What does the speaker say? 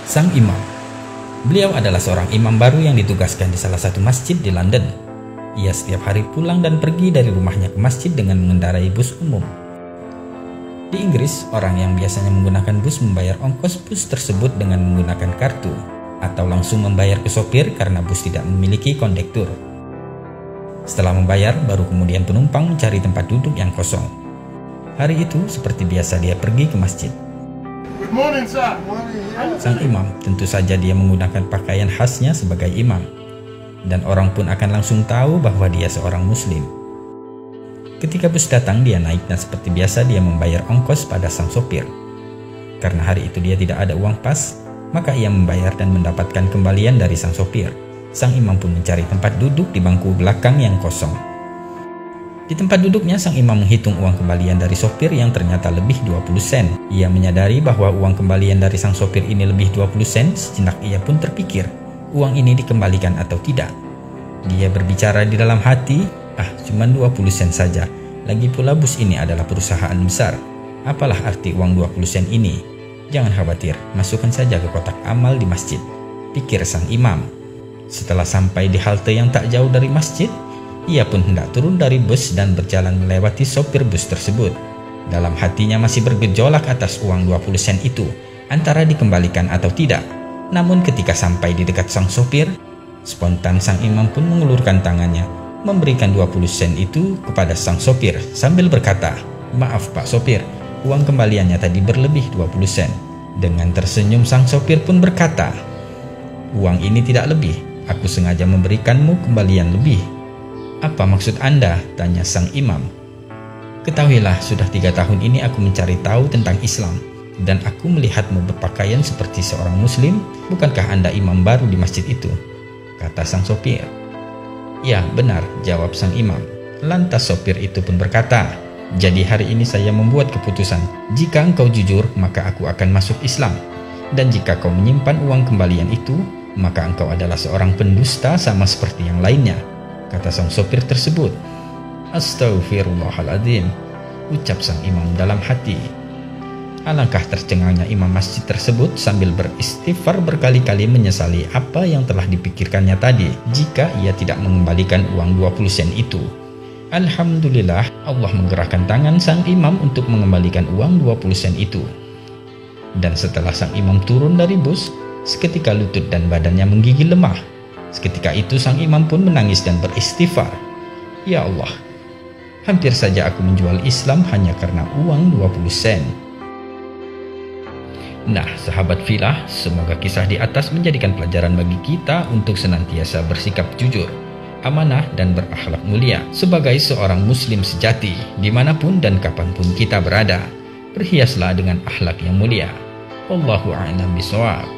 Sang imam. Beliau adalah seorang imam baru yang ditugaskan di salah satu masjid di London. Ia setiap hari pulang dan pergi dari rumahnya ke masjid dengan mengendarai bus umum. Di Inggris, orang yang biasanya menggunakan bus membayar ongkos bus tersebut dengan menggunakan kartu, atau langsung membayar ke sopir karena bus tidak memiliki kondektur. Setelah membayar, baru kemudian penumpang mencari tempat duduk yang kosong. Hari itu, seperti biasa dia pergi ke masjid. Good morning, sir. Sang imam, tentu saja dia menggunakan pakaian khasnya sebagai imam. Dan orang pun akan langsung tahu bahwa dia seorang muslim. Ketika bus datang, dia naik dan seperti biasa dia membayar ongkos pada sang sopir. Karena hari itu dia tidak ada uang pas, maka ia membayar dan mendapatkan kembalian dari sang sopir. Sang imam pun mencari tempat duduk di bangku belakang yang kosong. Di tempat duduknya, sang imam menghitung uang kembalian dari sopir yang ternyata lebih 20 sen. Ia menyadari bahwa uang kembalian dari sang sopir ini lebih 20 sen, sejenak ia pun terpikir, uang ini dikembalikan atau tidak. Dia berbicara di dalam hati, cuma 20 sen saja. Lagi pula bus ini adalah perusahaan besar. Apalah arti uang 20 sen ini? Jangan khawatir, masukkan saja ke kotak amal di masjid, pikir sang imam. Setelah sampai di halte yang tak jauh dari masjid, ia pun hendak turun dari bus dan berjalan melewati sopir bus tersebut. Dalam hatinya masih bergejolak atas uang 20 sen itu, antara dikembalikan atau tidak. Namun ketika sampai di dekat sang sopir, spontan sang imam pun mengulurkan tangannya, memberikan 20 sen itu kepada sang sopir sambil berkata, "Maaf Pak Sopir, uang kembaliannya tadi berlebih 20 sen. Dengan tersenyum sang sopir pun berkata, "Uang ini tidak lebih, aku sengaja memberikanmu kembalian lebih." "Apa maksud Anda?" tanya sang imam. "Ketahuilah, sudah 3 tahun ini aku mencari tahu tentang Islam, dan aku melihatmu berpakaian seperti seorang muslim. Bukankah Anda imam baru di masjid itu?" kata sang sopir. "Ya, benar," jawab sang imam. Lantas sopir itu pun berkata, "Jadi hari ini saya membuat keputusan, jika engkau jujur maka aku akan masuk Islam, dan jika kau menyimpan uang kembalian itu, maka engkau adalah seorang pendusta sama seperti yang lainnya," kata sang sopir tersebut. "Astaghfirullahaladzim," ucap sang imam dalam hati. Alangkah tercengangnya imam masjid tersebut sambil beristighfar berkali-kali menyesali apa yang telah dipikirkannya tadi jika ia tidak mengembalikan uang 20 sen itu. Alhamdulillah, Allah menggerakkan tangan sang imam untuk mengembalikan uang 20 sen itu. Dan setelah sang imam turun dari bus, seketika lutut dan badannya menggigil lemah. Seketika itu sang imam pun menangis dan beristighfar, "Ya Allah, hampir saja aku menjual Islam hanya karena uang 20 sen. Nah, sahabat filah, semoga kisah di atas menjadikan pelajaran bagi kita untuk senantiasa bersikap jujur, amanah, dan berakhlak mulia sebagai seorang muslim sejati dimanapun dan kapanpun kita berada. Berhiaslah dengan akhlak yang mulia. Wallahu a'lam bishawab.